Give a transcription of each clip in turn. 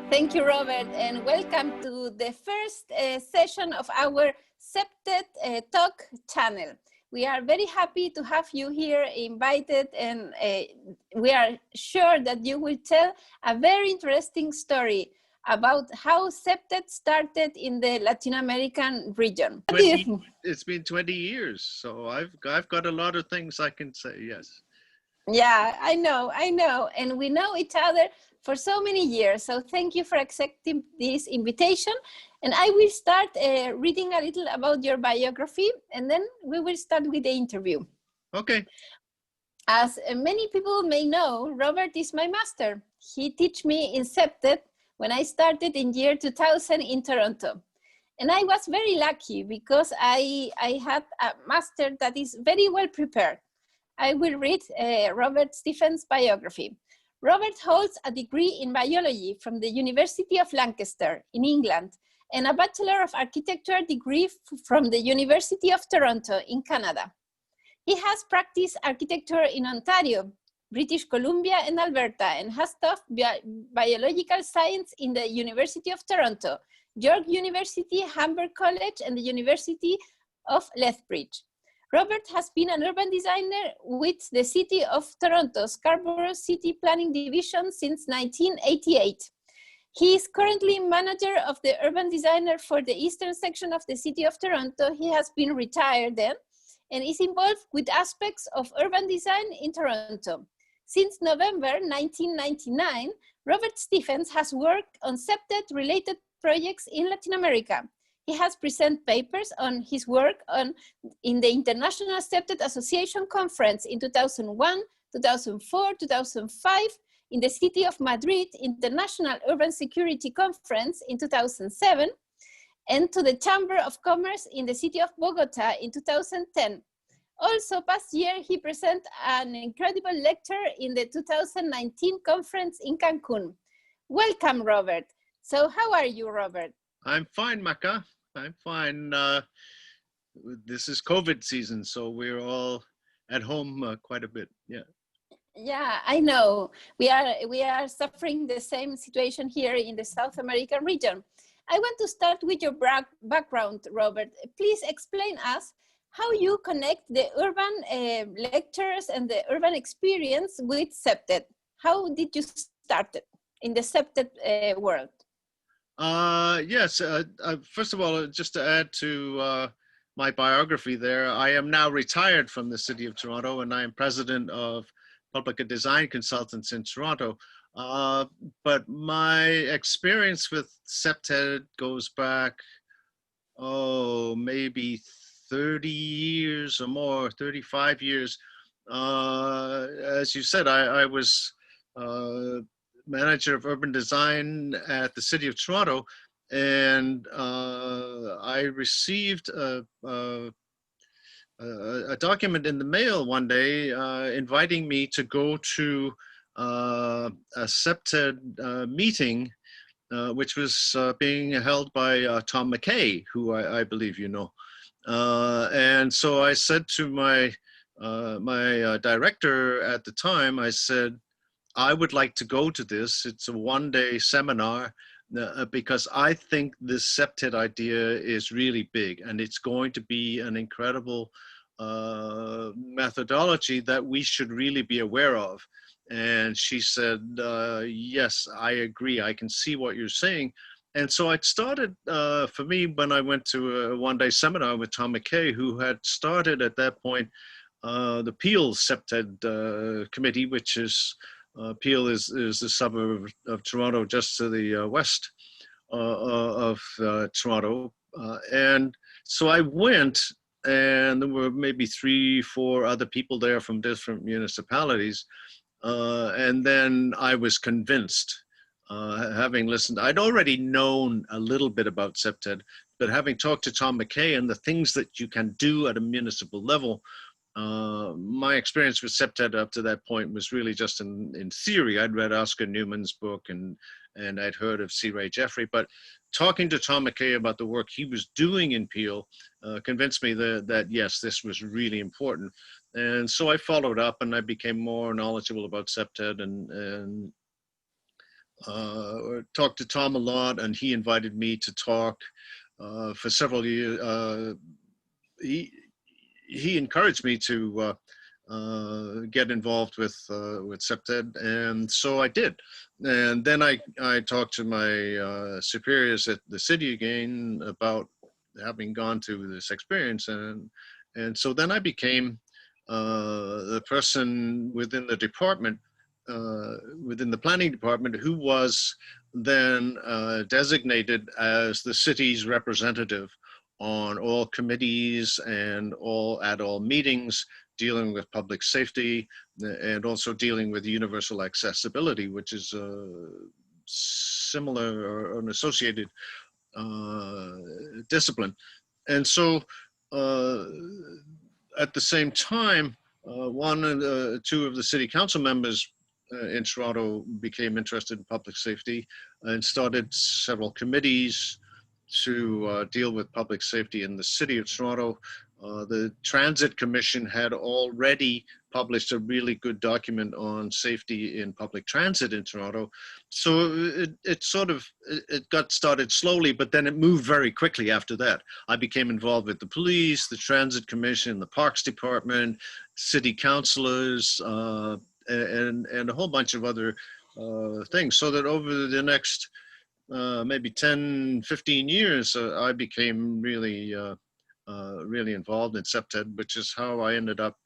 Thank you, Robert, and welcome to the first session of our Septet Talk channel. We are very happy to have you here invited, and we are sure that you will tell a very interesting story about how Septet started in the Latin American region. What do you think? It's been 20 years, so I've got a lot of things I can say, yes. Yeah, I know, and we know each other for so many years, so thank you for accepting this invitation. And I will start reading a little about your biography, and then we will start with the interview. Okay. As many people may know, Robert is my master. He taught me in Septet when I started in year 2000 in Toronto. And I was very lucky because I had a master that is very well prepared. I will read Robert Stephens' biography. Robert holds a degree in biology from the University of Lancaster in England and a Bachelor of Architecture degree from the University of Toronto in Canada. He has practiced architecture in Ontario, British Columbia, and Alberta, and has taught biological science in the University of Toronto, York University, Hamburg College, and the University of Lethbridge. Robert has been an urban designer with the City of Toronto Scarborough City Planning Division since 1988. He is currently manager of the urban designer for the eastern section of the City of Toronto. He has been retired then and is involved with aspects of urban design in Toronto. Since November 1999, Robert Stephens has worked on Septet-related projects in Latin America. He has presented papers on his work in the International Septet Association Conference in 2001, 2004, 2005, in the City of Madrid International Urban Security Conference in 2007, and to the Chamber of Commerce in the City of Bogota in 2010. Also, past year, he presented an incredible lecture in the 2019 conference in Cancun. Welcome, Robert. So how are you, Robert? I'm fine, Maca. I'm fine. This is COVID season, so we're all at home quite a bit. Yeah. Yeah, I know. We are suffering the same situation here in the South American region. I want to start with your background, Robert. Please explain us how you connect the urban lectures and the urban experience with Septet. How did you start in the Septet world? Yes, first of all, just to add to my biography there, I am now retired from the City of Toronto, and I am president of Public and Design Consultants in Toronto. But my experience with Septet goes back, maybe 30 years or more, 35 years. As you said, I was manager of urban design at the City of Toronto, and I received a document in the mail one day inviting me to go to a Septet meeting, which was being held by Tom McKay, who I believe you know. And so I said to my director at the time, I said, I would like to go to this. It's a one-day seminar because I think this Septet idea is really big, and it's going to be an incredible methodology that we should really be aware of. And she said, yes, I agree. I can see what you're saying. And so it started for me when I went to a one-day seminar with Tom McKay, who had started at that point the Peel Septet committee, which is Peel is the suburb of Toronto, just to the west of Toronto. And so I went, and there were maybe 3-4 other people there from different municipalities. And then I was convinced, having listened. I'd already known a little bit about Septet, but having talked to Tom McKay and the things that you can do at a municipal level, my experience with Septet up to that point was really just in theory. I'd read Oscar Newman's book and I'd heard of C. Ray Jeffrey, but talking to Tom McKay about the work he was doing in Peel convinced me that yes, this was really important. And so I followed up and I became more knowledgeable about Septet, and talked to Tom a lot, and he invited me to talk for several years. He encouraged me to get involved with Septet, and so I did. And then I talked to my superiors at the city again about having gone through this experience, and so then I became the person within the department, within the planning department, who was then designated as the city's representative on all committees and at all meetings dealing with public safety, and also dealing with universal accessibility, which is similar or an associated discipline. And so at the same time, one and two of the city council members in Toronto became interested in public safety and started several committees to deal with public safety in the city of Toronto. The Transit Commission had already published a really good document on safety in public transit in Toronto. So it got started slowly, but then it moved very quickly after that. I became involved with the police, the Transit Commission, the Parks Department, city councilors, and a whole bunch of other things. So that over the next maybe 10, 15 years, I became really involved in Septet, which is how I ended up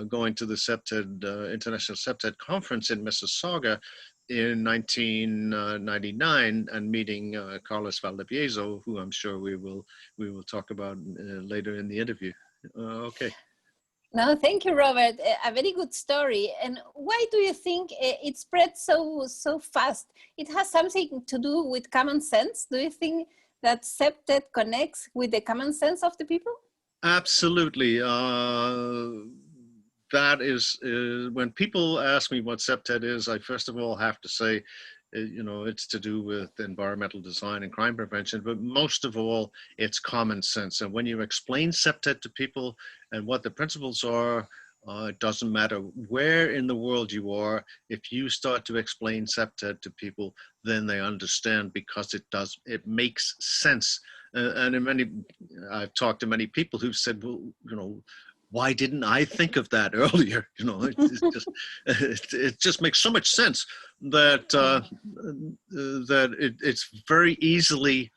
going to the Septet, International Septet Conference in Mississauga in 1999 and meeting Carlos Valdivieso, who I'm sure we will talk about later in the interview. Okay. No, thank you, Robert. A very good story. And why do you think it spread so fast? It has something to do with common sense. Do you think that Septet connects with the common sense of the people? Absolutely. That is, when people ask me what Septet is, I first of all have to say, it's to do with environmental design and crime prevention, but most of all, it's common sense. And when you explain Septet to people and what the principles are, it doesn't matter where in the world you are. If you start to explain Septet to people, then they understand, because it makes sense. And I've talked to many people who've said, well, why didn't I think of that earlier? It just makes so much sense that it's very easily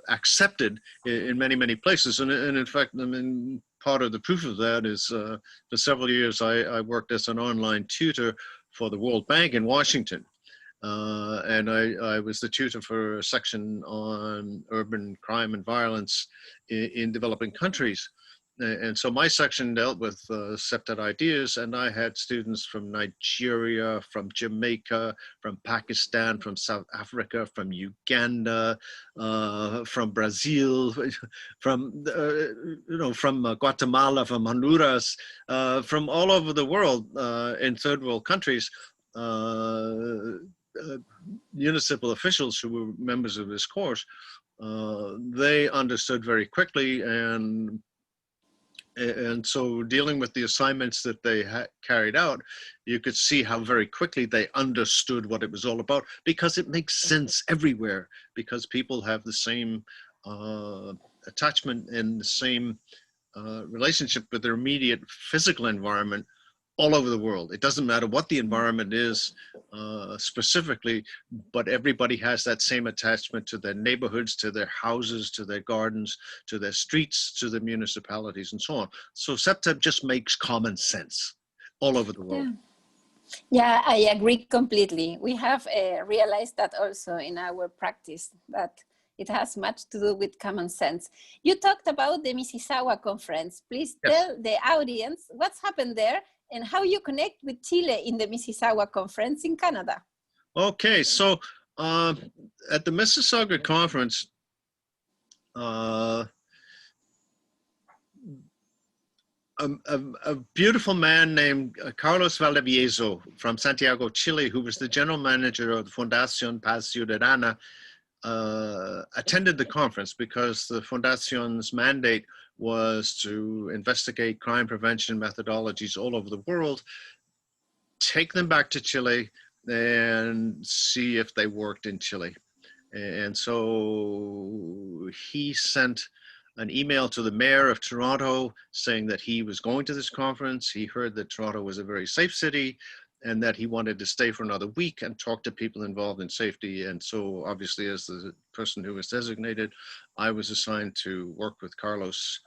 accepted in many places. And in fact, I mean, part of the proof of that is for several years I worked as an online tutor for the World Bank in Washington. And I was the tutor for a section on urban crime and violence in developing countries. And so my section dealt with Septet ideas, and I had students from Nigeria, from Jamaica, from Pakistan, from South Africa, from Uganda, from Brazil, from Guatemala, from Honduras, from all over the world in third world countries. Municipal officials who were members of this course, they understood very quickly, and so dealing with the assignments that they carried out, you could see how very quickly they understood what it was all about, because it makes sense everywhere, because people have the same attachment and the same relationship with their immediate physical environment all over the world. It doesn't matter what the environment is specifically, but everybody has that same attachment to their neighborhoods, to their houses, to their gardens, to their streets, to their municipalities, and so on. So Septet just makes common sense all over the world. Yeah, I agree completely. We have realized that also in our practice, that it has much to do with common sense. You talked about the Mississauga conference. Please tell the audience what's happened there and how you connect with Chile in the Mississauga conference in Canada. Okay, so at the Mississauga conference, a beautiful man named Carlos Valdivieso from Santiago, Chile, who was the general manager of the Fundación Paz Ciudadana, attended the conference because the Fundacion's mandate was to investigate crime prevention methodologies all over the world take them back to Chile and see if they worked in Chile. And so he sent an email to the mayor of Toronto saying that he was going to this conference. He heard that Toronto was a very safe city and that he wanted to stay for another week and talk to people involved in safety. And so obviously, as the person who was designated, I was assigned to work with Carlos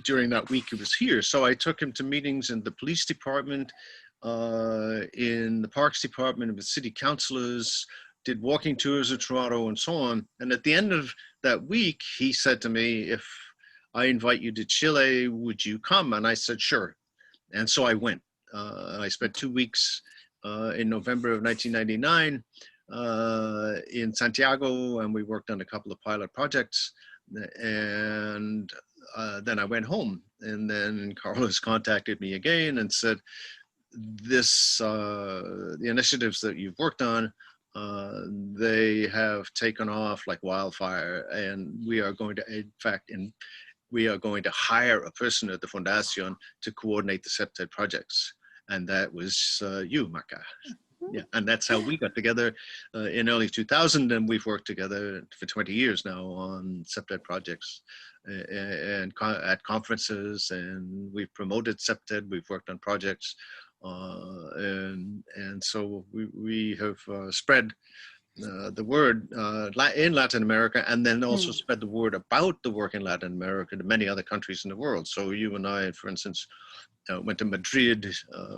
during that week he was here. So I took him to meetings in the police department, in the parks department with city councilors, did walking tours of Toronto and so on. And at the end of that week, he said to me, if I invite you to Chile, would you come? And I said, sure. And so I went. I spent 2 weeks in November of 1999 in Santiago, and we worked on a couple of pilot projects. And then I went home, and then Carlos contacted me again and said, the initiatives that you've worked on, they have taken off like wildfire, and we are going to, in fact, we are going to hire a person at the Fundación to coordinate the Septet projects. And that was you, Maca. Yeah, and that's how we got together in early 2000, and we've worked together for 20 years now on Septet projects and at conferences, and we've promoted Septet, we've worked on projects, and so we have spread the word in Latin America, and then also spread the word about the work in Latin America to many other countries in the world. So you and I, for instance, went to Madrid,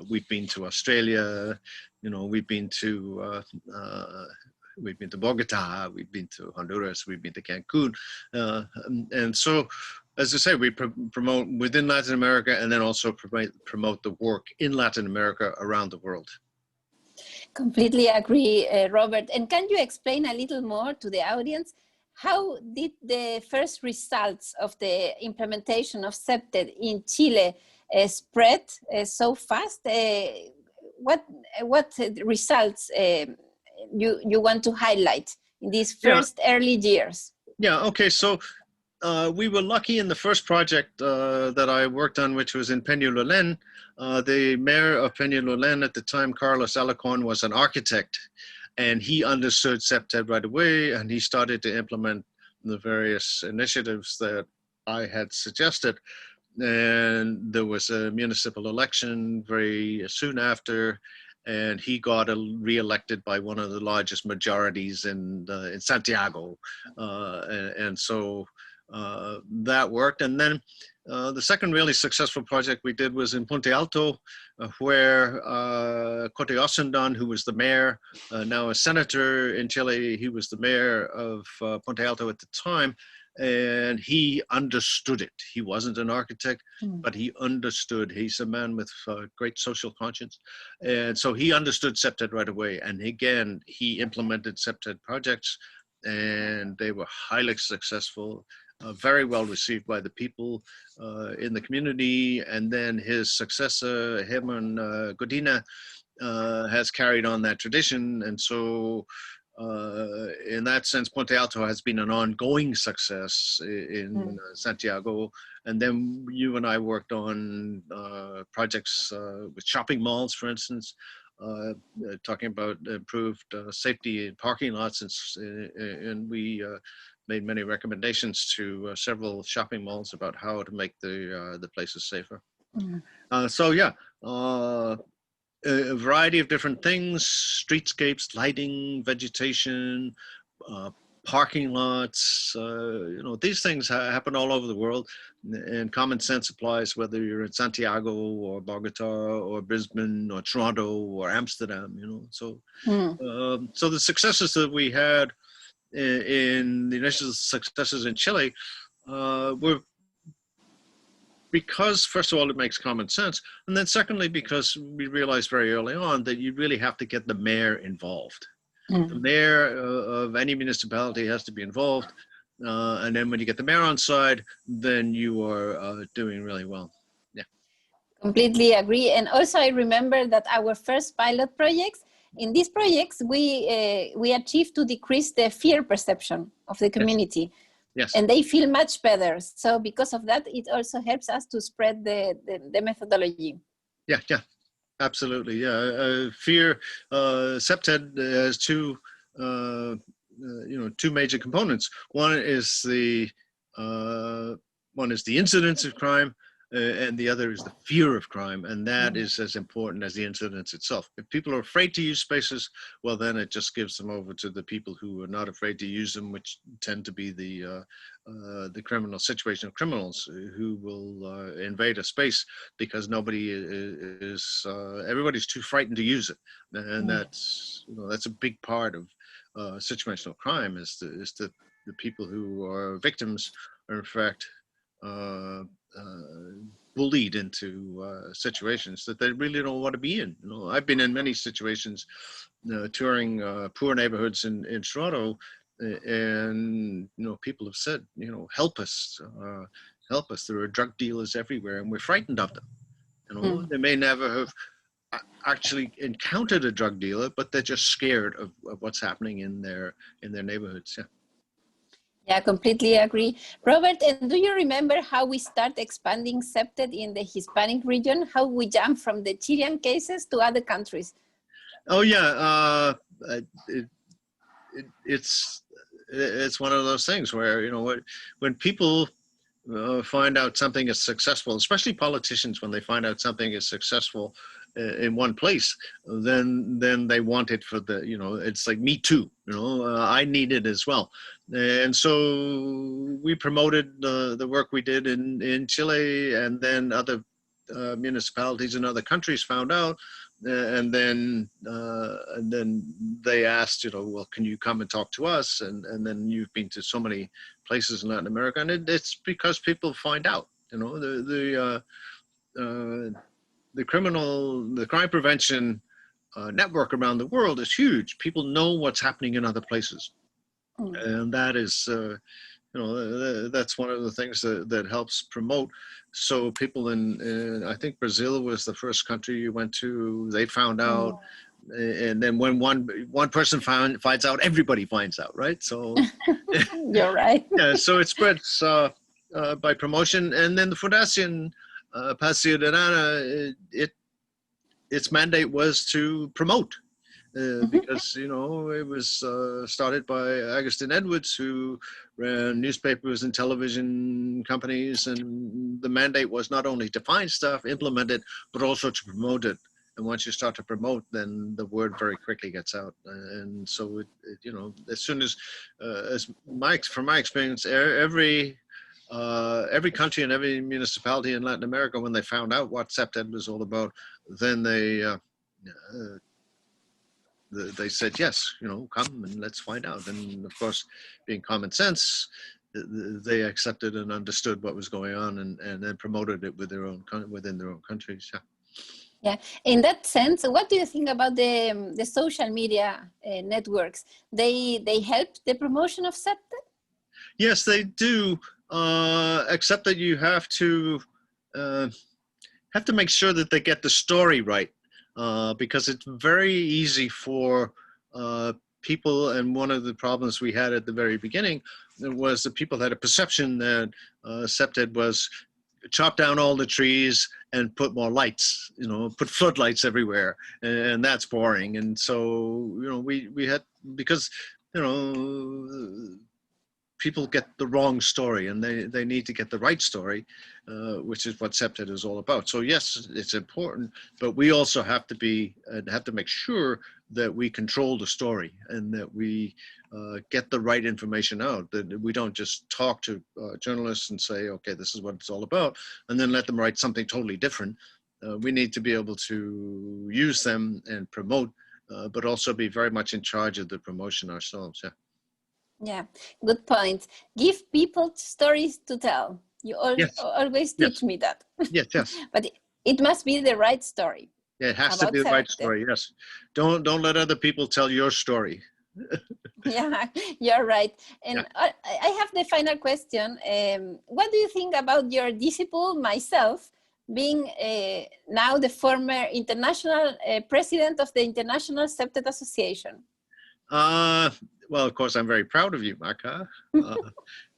we've been to Australia, you know, we've been to Bogota, we've been to Honduras, we've been to Cancun. And so, as I say, we promote within Latin America, and then also promote the work in Latin America around the world. Completely agree, Robert. And can you explain a little more to the audience? How did the first results of the implementation of Septet in Chile spread so fast? What results you want to highlight in these first early years? Yeah, okay, so we were lucky in the first project that I worked on, which was in Peñalolén. The mayor of Peñalolén at the time, Carlos Alarcón, was an architect, and he understood Septet right away, and he started to implement the various initiatives that I had suggested. And there was a municipal election very soon after, and he got re-elected by one of the largest majorities in Santiago, and so that worked. And then the second really successful project we did was in Ponte Alto, where Cote Osundon, who was the mayor, now a senator in Chile, he was the mayor of Ponte Alto at the time, and he understood it. He wasn't an architect, but he understood. He's a man with great social conscience. And so he understood Septet right away. And again, he implemented Septet projects, and they were highly successful, very well received by the people in the community. And then his successor, Herman Godina, has carried on that tradition. And so in that sense, Ponte Alto has been an ongoing success in Santiago. And then you and I worked on projects with shopping malls, for instance, talking about improved safety in parking lots. And we made many recommendations to several shopping malls about how to make the places safer. So yeah, a variety of different things: streetscapes, lighting, vegetation, parking lots. You know, these things happen all over the world, and common sense applies whether you're in Santiago or Bogota or Brisbane or Toronto or Amsterdam. You know, so so the successes that we had in the initial successes in Chile were because, first of all, it makes common sense, and then secondly, because we realized very early on that you really have to get the mayor involved. The mayor of any municipality has to be involved, and then when you get the mayor on side, then you are doing really well. Yeah. Completely agree. And also I remember that our first pilot projects, in these projects, we achieved to decrease the fear perception of the community. Yes. And they feel much better. So because of that, it also helps us to spread the methodology. Yeah, yeah, absolutely. Yeah, fear. Septet has two major components. Uh, one is the incidence of crime, and the other is the fear of crime, and that is as important as the incidence itself. If people are afraid to use spaces, well, then it just gives them over to the people who are not afraid to use them, which tend to be the criminal situation of criminals who will invade a space because everybody's too frightened to use it, and that's a big part of situational crime is the people who are victims are in fact uh, bullied into situations that they really don't want to be in. I've been in many situations touring poor neighborhoods in Toronto, and people have said, help us, help us. There are drug dealers everywhere, and we're frightened of them. They may never have actually encountered a drug dealer, but they're just scared of what's happening in their neighborhoods. Yeah. Yeah, completely agree. Robert, and do you remember how we start expanding Septet in the Hispanic region? How we jump from the Chilean cases to other countries? Oh yeah, it's one of those things where when people find out something is successful, especially politicians, when they find out something is successful in one place, then they want it for it's like me too. I need it as well, and so we promoted the work we did in Chile, and then other municipalities in other countries found out, and then they asked, well, can you come and talk to us? And then you've been to so many places in Latin America, and it's because people find out. The crime prevention network around the world is huge. People know what's happening in other places, and that is that's one of the things that helps promote. So people in I think Brazil was the first country you went to. They found out, and then when one person finds out, everybody finds out, right? So you're right. Yeah, so it spreads by promotion, and then the Fundación Paz Ciudadana, its mandate was to promote. Because it was started by Augustine Edwards, who ran newspapers and television companies, and the mandate was not only to find stuff, implement it, but also to promote it. And once you start to promote, then the word very quickly gets out. And so as soon as from my experience, every country and every municipality in Latin America, when they found out what Septet was all about, then they said, yes, come and let's find out. And of course, being common sense, they accepted and understood what was going on, and then promoted it within their own countries. Yeah. Yeah. In that sense, what do you think about the social media networks? They help the promotion of Septet? Yes, they do. Except that you have to make sure that they get the story right. Because it's very easy for people, and one of the problems we had at the very beginning was that people had a perception that Septet was chop down all the trees and put more lights, put floodlights everywhere, and that's boring. And so we had, because people get the wrong story, and they need to get the right story, which is what Septet is all about. So yes, it's important, but we also have to make sure that we control the story, and that we get the right information out, that we don't just talk to journalists and say, okay, this is what it's all about, and then let them write something totally different. We need to be able to use them and promote, but also be very much in charge of the promotion ourselves. Yeah. Yeah, good point. Give people stories to tell. You always teach me that. Yes. But it must be the right story. Yeah, it has to be the right story. Yes. Don't let other people tell your story. Yeah, you're right. And yeah. I have the final question. What do you think about your disciple, myself, being now the former international president of the International Septet Association? Well, of course, I'm very proud of you, Maka,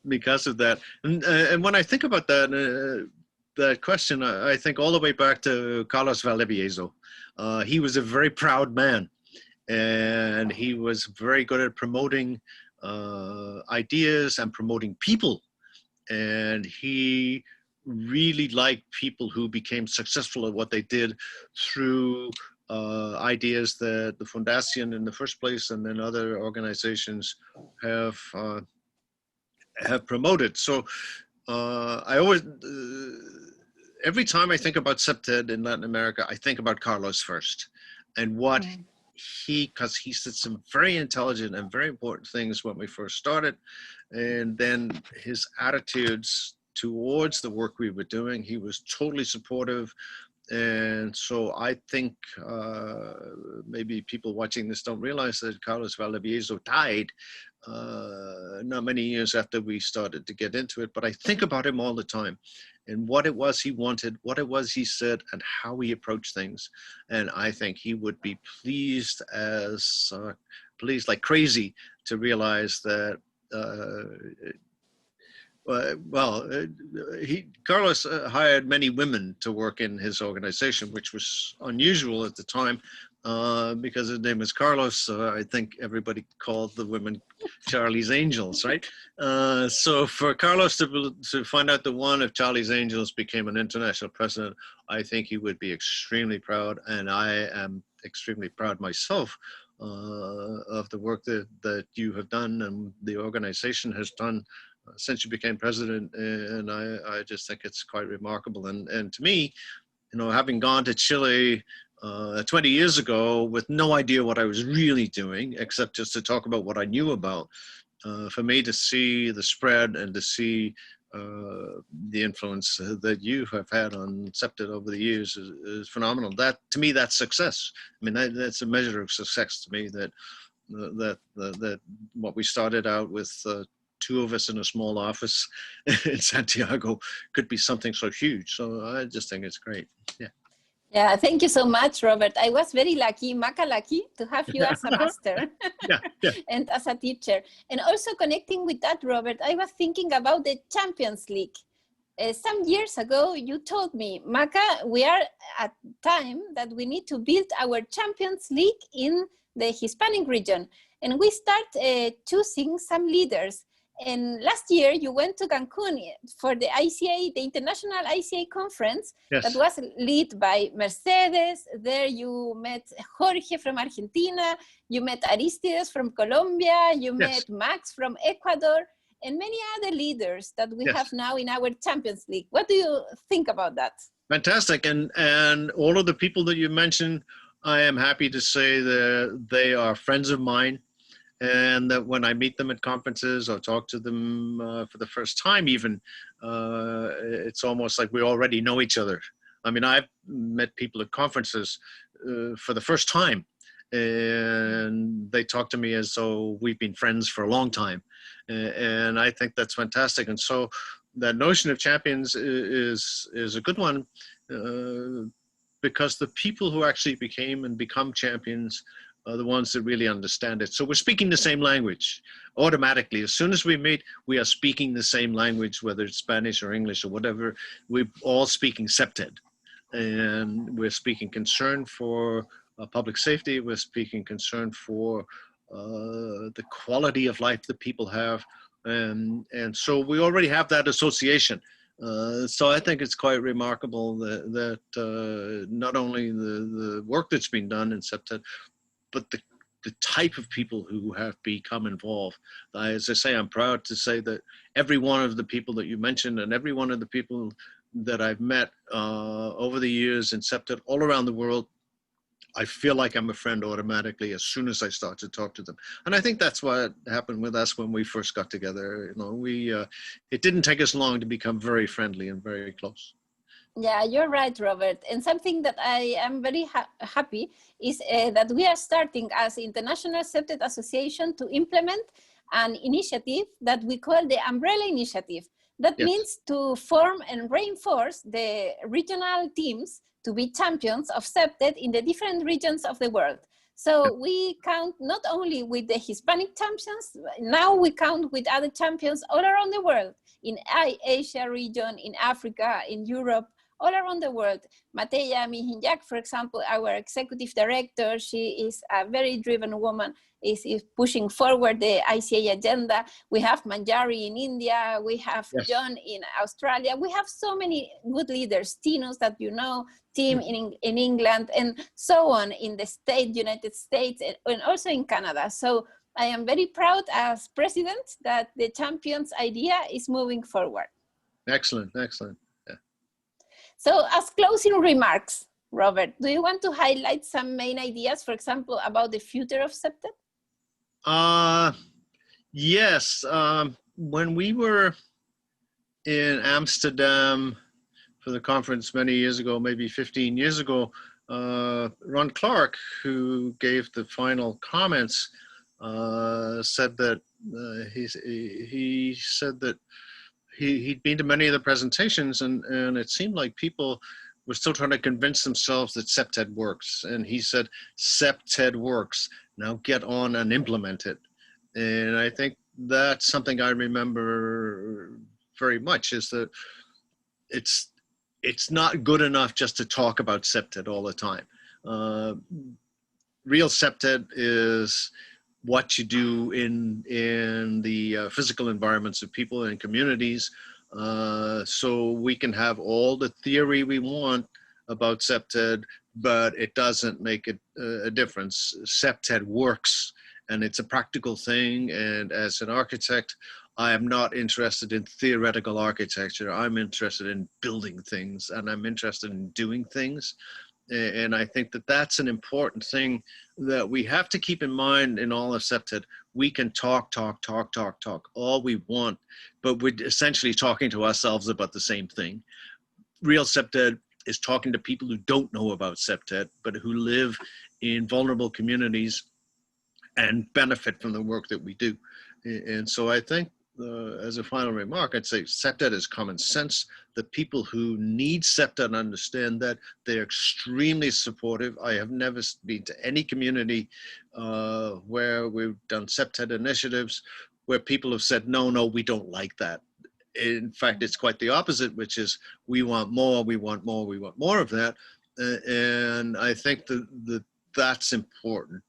because of that. And when I think about that, that question, I think all the way back to Carlos Valdivieso. He was a very proud man, and he was very good at promoting ideas and promoting people. And he really liked people who became successful at what they did through ideas that the Fundación in the first place and then other organizations have promoted. So I always, every time I think about Septet in Latin America, I think about Carlos first and what because he said some very intelligent and very important things when we first started. And then his attitudes towards the work we were doing, he was totally supportive. And so I think maybe people watching this don't realize that Carlos Valdivieso died not many years after we started to get into it, but I think about him all the time and what it was he wanted, what it was he said, and how he approached things. And I think he would be pleased like crazy to realize that Carlos hired many women to work in his organization, which was unusual at the time because his name is Carlos. I think everybody called the women Charlie's Angels, right? So for Carlos to find out that one of Charlie's Angels became an international president, I think he would be extremely proud, and I am extremely proud myself of the work that you have done and the organization has done since you became president. And I just think it's quite remarkable. And to me, having gone to Chile 20 years ago with no idea what I was really doing, except just to talk about what I knew about, for me to see the spread and to see the influence that you have had on Septet over the years is phenomenal. That, to me, that's success. I mean, that's a measure of success to me, that what we started out with two of us in a small office in Santiago could be something so huge. So I just think it's great. Yeah. Yeah, thank you so much, Robert. I was very lucky, Maca lucky, to have you as a master and as a teacher. And also connecting with that, Robert, I was thinking about the Champions League. Some years ago, you told me, Maca, we are at time that we need to build our Champions League in the Hispanic region. And we start choosing some leaders. And last year you went to Cancun for the ICA, the International ICA conference that was led by Mercedes. There you met Jorge from Argentina, you met Aristides from Colombia, you met Max from Ecuador, and many other leaders that we have now in our Champions League. What do you think about that? Fantastic. And all of the people that you mentioned, I am happy to say that they are friends of mine. And that when I meet them at conferences or talk to them for the first time even, it's almost like we already know each other. I mean, I've met people at conferences for the first time, and they talk to me as though we've been friends for a long time. And I think that's fantastic. And so that notion of champions is a good one because the people who actually became and become champions are the ones that really understand it. So we're speaking the same language automatically. As soon as we meet, we are speaking the same language, whether it's Spanish or English or whatever. We're all speaking Septet, and we're speaking concern for public safety. We're speaking concern for the quality of life that people have. And so we already have that association. So I think it's quite remarkable that not only the work that's been done in Septet, but the type of people who have become involved. As I say, I'm proud to say that every one of the people that you mentioned and every one of the people that I've met over the years in Septet all around the world, I feel like I'm a friend automatically as soon as I start to talk to them. And I think that's what happened with us when we first got together. It didn't take us long to become very friendly and very close. Yeah, you're right, Robert. And something that I am very happy is that we are starting as International Septet Association to implement an initiative that we call the Umbrella Initiative. That means to form and reinforce the regional teams to be champions of Septet in the different regions of the world. So we count not only with the Hispanic champions, now we count with other champions all around the world. in Asia region, in Africa, in Europe, all around the world. Mateja Mihinjak, for example, our executive director, she is a very driven woman, is pushing forward the ICA agenda. We have Manjari in India, we have Yes. John in Australia. We have so many good leaders, Tinos that you know, Tim in England, and so on in the United States, and also in Canada. So I am very proud as president that the Champions idea is moving forward. Excellent, excellent. So as closing remarks, Robert, do you want to highlight some main ideas, for example, about the future of Septet? Yes. When we were in Amsterdam for the conference many years ago, maybe 15 years ago, Ron Clark, who gave the final comments, said that he said that he'd been to many of the presentations, and it seemed like people were still trying to convince themselves that Septet works. And he said, Septet works, now get on and implement it. And I think that's something I remember very much, is that it's not good enough just to talk about Septet all the time. Real Septet is what you do in the physical environments of people and communities, so we can have all the theory we want about Septet, but it doesn't make it a difference. Septet works, and it's a practical thing. And as an architect, I am not interested in theoretical architecture. I'm interested in building things, and I'm interested in doing things. And I think that that's an important thing that we have to keep in mind in all of Septet. We can talk all we want, but we're essentially talking to ourselves about the same thing. Real Septet is talking to people who don't know about Septet, but who live in vulnerable communities and benefit from the work that we do. And so I think, as a final remark, I'd say Septet is common sense. The people who need Septet understand that. They're extremely supportive. I have never been to any community where we've done Septet initiatives where people have said, no, we don't like that. In fact, it's quite the opposite, which is we want more, we want more of that. And I think that's important.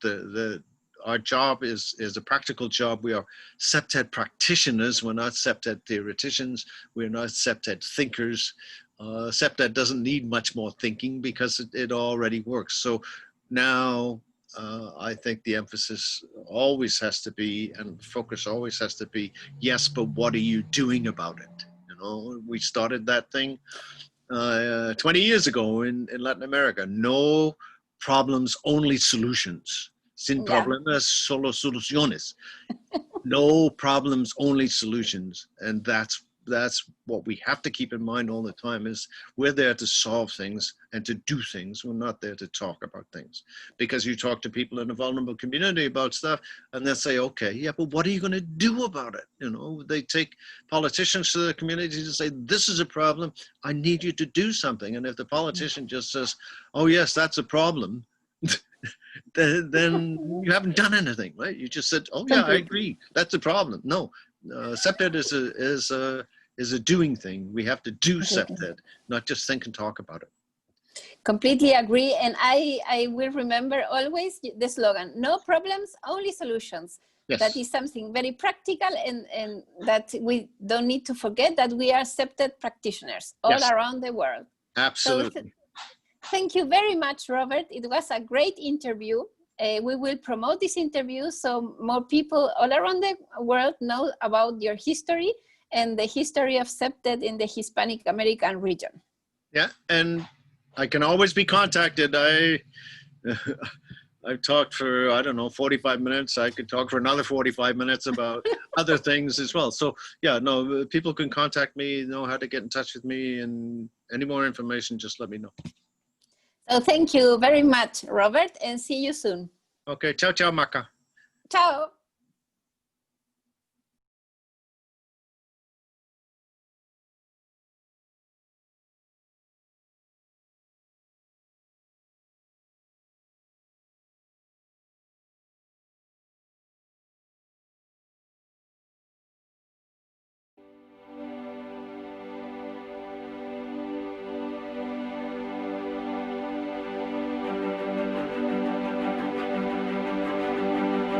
Our job is a practical job. We are Septet practitioners. We're not Septet theoreticians. We're not Septet thinkers. Septet doesn't need much more thinking because it already works. So now I think the emphasis always has to be, and focus always has to be, yes, but what are you doing about it? You know, we started that thing 20 years ago in Latin America. No problems, only solutions. Sin problemas, solo soluciones. No problems, only solutions. And that's what we have to keep in mind all the time, is we're there to solve things and to do things. We're not there to talk about things. Because you talk to people in a vulnerable community about stuff and they'll say, okay, yeah, but what are you going to do about it? You know, they take politicians to the community to say, this is a problem. I need you to do something. And if the politician just says, oh yes, that's a problem, then you haven't done anything, right? You just said, oh yeah, I agree, that's a problem. No, Septet is a doing thing. We have to do Septet, not just think and talk about it. Completely agree. And I will remember always the slogan, no problems, only solutions. Yes. That is something very practical, and that we don't need to forget that we are Septet practitioners all around the world. Absolutely. So, thank you very much, Robert. It was a great interview. We will promote this interview so more people all around the world know about your history and the history of Septet in the Hispanic American region. Yeah, and I can always be contacted. I've talked for, I don't know, 45 minutes. I could talk for another 45 minutes about other things as well. So yeah, no, people can contact me, know how to get in touch with me, and any more information, just let me know. So thank you very much, Robert, and see you soon. Okay, ciao, ciao, Maca. Ciao.